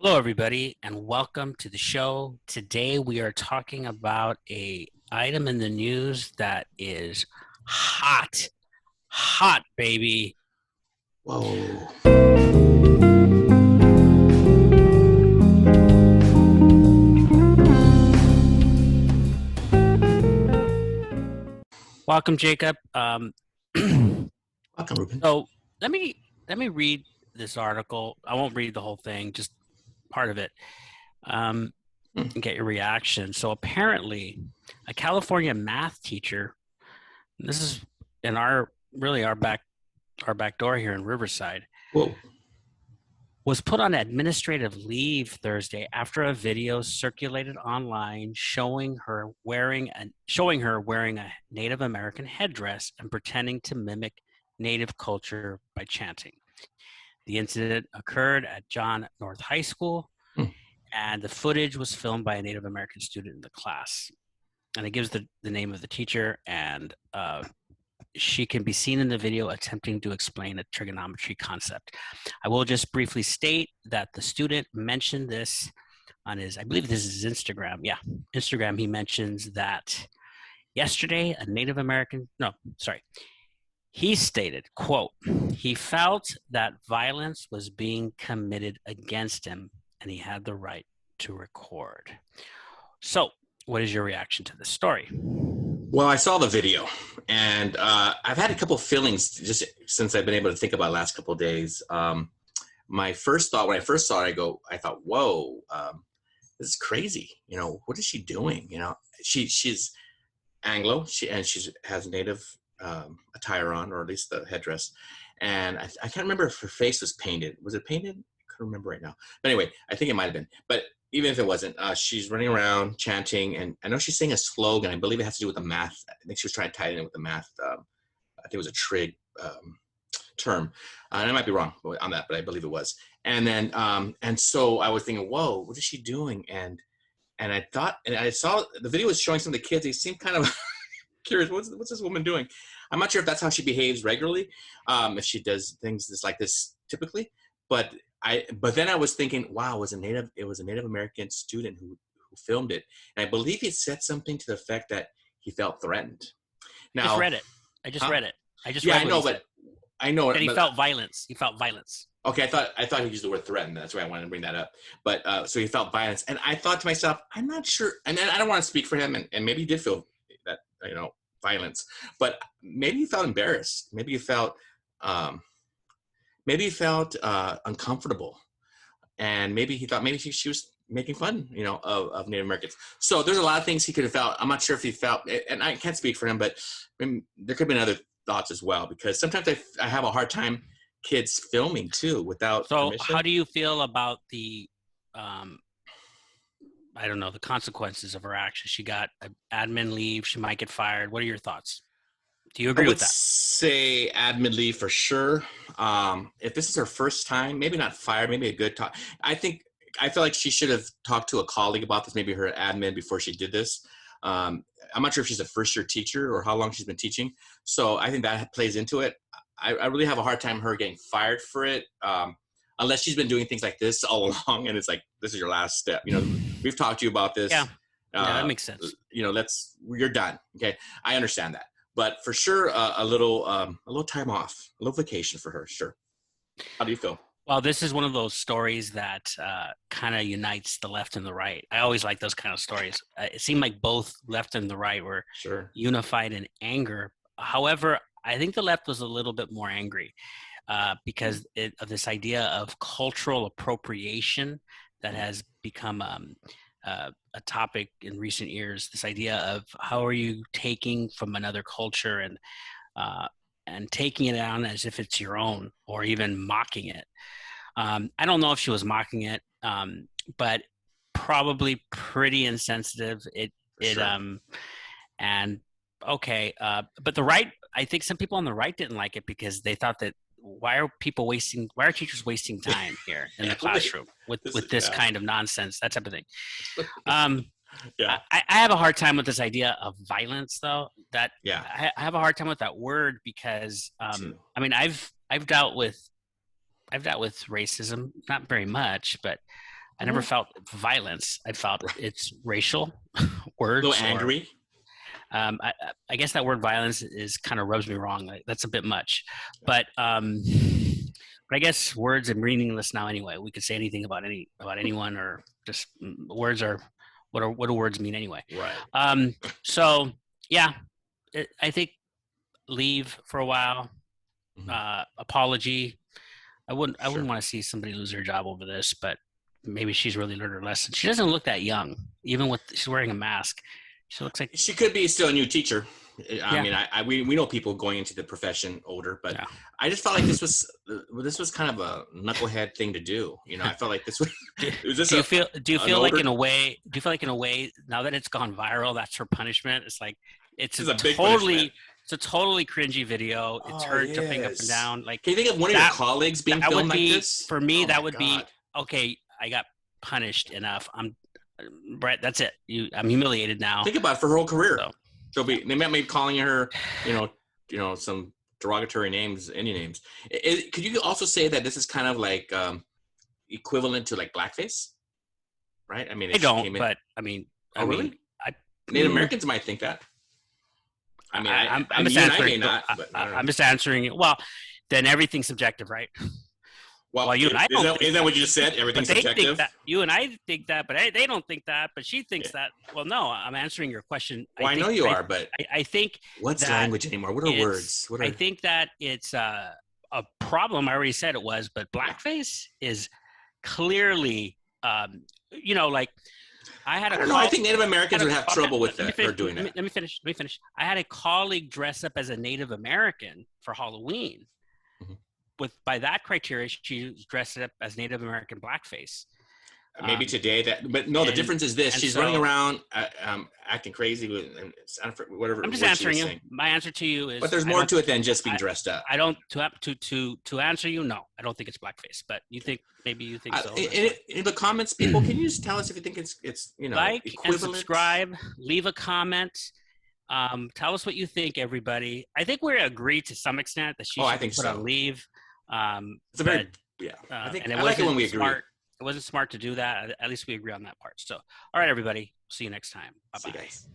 Hello, everybody, and welcome to the show. Today, we are talking about a item in the news that is hot, hot, baby. Whoa. Welcome, Jacob. Welcome, Ruben. So let me read this article. I won't read the whole thing, just part of it, um, Hmm. and get your reaction. So apparently, a California math teacher. This is in our back door here in Riverside. Whoa. Was put on administrative leave Thursday after a video circulated online showing her wearing a Native American headdress and pretending to mimic Native culture by chanting. The incident occurred at John North High School, Hmm. and the footage was filmed by a Native American student in the class. And it gives the name of the teacher, and she can be seen in the video attempting to explain a trigonometry concept. I will just briefly state that the student mentioned this on I believe this is his Instagram. Yeah, Instagram. He mentions that yesterday, a Native American, no, sorry, he stated, quote, he felt that violence was being committed against him and he had the right to record. So, what is your reaction to this story? Well, I saw the video, and I've had a couple of feelings just since I've been able to think about the last couple of days. My first thought, when I first saw it, I thought, whoa, this is crazy. What is she doing? She's Anglo, she has native attire on, or at least the headdress. And I can't remember if her face was painted. Was it painted? I couldn't remember right now. But anyway, I think it might have been. But even if it wasn't, she's running around chanting, and I know she's saying a slogan. I believe it has to do with the math. I think she was trying to tie it in with the math. I think it was a trig term, and I might be wrong on that, but I believe it was. And then, and so I was thinking, whoa, what is she doing? And I thought, and I saw the video was showing some of the kids. They seemed kind of curious. What's this woman doing? I'm not sure if that's how she behaves regularly, if she does things like this typically. But but then I was thinking, wow, it was a Native American student who filmed it, and I believe he said something to the effect that he felt threatened. Just Now, read it. I just huh? read it. I just Yeah, read I what he know, said. but I know, That he but felt violence. He felt violence. okay, I thought he used the word threaten. That's why I wanted to bring that up. But so he felt violence, and I thought to myself, I'm not sure, and then I don't want to speak for him, and maybe he did feel that violence, but maybe he felt embarrassed. Um, maybe he felt uncomfortable, and maybe he thought maybe she was making fun, of Native Americans. So there's a lot of things he could have felt. I'm not sure if he felt, and I can't speak for him, but there could have been other thoughts as well, because sometimes I have a hard time kids filming too without So, how permission. do you feel about um, I don't know, the consequences of her action? She got admin leave. She might get fired. What are your thoughts? Do you I agree would with that? say admittedly for sure. If this is her first time, maybe not fired, maybe a good talk. I feel like she should have talked to a colleague about this, maybe her admin, before she did this. I'm not sure if she's a first year teacher or how long she's been teaching. So I think that plays into it. I really have a hard time her getting fired for it, unless she's been doing things like this all along, and it's like this is your last step. We've talked to you about Yeah, this. yeah, that Uh, makes sense. you're done. Okay, I understand that, but for sure, a little time off, a little vacation for her. Sure. How do you feel? Well, this is one of those stories that kind of unites the left and the right. I always like those kind of stories. It seemed like both left and the right were Sure. unified in anger. However, I think the left was a little bit more angry because of this idea of cultural appropriation that has become a topic in recent years. This idea of how are you taking from another culture uh, and taking it on as if it's your own, or even mocking it. I don't know if she was mocking it, but probably pretty insensitive. For It sure. and okay, but the right. I think some people on the right didn't like it because they thought that why are teachers wasting time here in the Yeah. classroom This with is this yeah. kind of nonsense, that type of thing. Um, Yeah. I have a hard time with this idea of violence, though. That Yeah. I have a hard time with that word because Me too. I mean I've dealt with racism, not very much, but I never Mhm. felt violence. I felt Right. it's racial A little words, or angry. I guess that word violence is kind of rubs me wrong. Like, that's a bit much, but I guess words are meaningless now anyway. We could say anything about anyone, or just words are what do words mean anyway? Right. So yeah, I think leave for a while. Mhm. Apology. I wouldn't Sure. want to see somebody lose their job over this, but maybe she's really learned her lesson. She doesn't look that young, even with she's wearing a mask. She looks like, She could be still a new teacher. I yeah, mean, we know people going into the profession older, but yeah. I just felt like this was kind of a knucklehead thing to do. I felt like this was do, it was just do you a feel do you an feel like older. in a way do you feel like in a way now that it's gone viral, that's her punishment? It's like it's This a is a big punishment. totally it's a totally cringy video. It's Oh her jumping up and yes. down. Like Can you think of one of your that colleagues being that would filmed like be, this? for me, Oh that my would be God. okay. I got punished enough. I'm Brett, that's it. I'm humiliated now. Think about it for her whole career. So yeah. They might be calling her, some derogatory names, any names. Could you also say that this is kind of like equivalent to like blackface, right? I mean, I if she don't, came in. but Oh, I mean, really? I, Native mm, Americans might think that. I mean, I'm just you and I answering. may not, but I don't know. I'm just answering it. Well, then everything's subjective, right? Well, Well, you and I don't think isn't that that, what you just said? but Everything's they think subjective. that. You and I think that, but they don't think that. But she thinks Yeah. that. Well, no, I'm answering your question. Well, I know you are, but I think what's that language anymore? What are it's words? What I are? think that it's a problem. I already said it was, but Yeah. blackface is clearly, like I had I a don't know. I call. think Native Americans Had a, would have okay, trouble with let me that finish. or doing that. Let me finish. Let me finish. I had a colleague dress up as a Native American for Halloween. Mhm. By that criteria, she was dressed up as Native American blackface. Maybe Um, today but no, the and difference is this: and she's running so around acting crazy and whatever I'm just word she answering was you. saying. My answer to you But is there's I more don't. to it than just being I dressed up. I don't to answer you. No, I don't think it's blackface. But you think maybe you think so. That's fine. In the comments, people, can you just tell us if you think it's Like and equivalent? subscribe. Leave a comment. Tell us what you think, everybody. I think we agree to some extent that she Oh, I should be think put on so. leave. It's a But very yeah. and it I like it when wasn't we agree. smart. It wasn't smart to do that. At least we agree on that part. So, all right, everybody. See you next time. Bye See you bye. guys.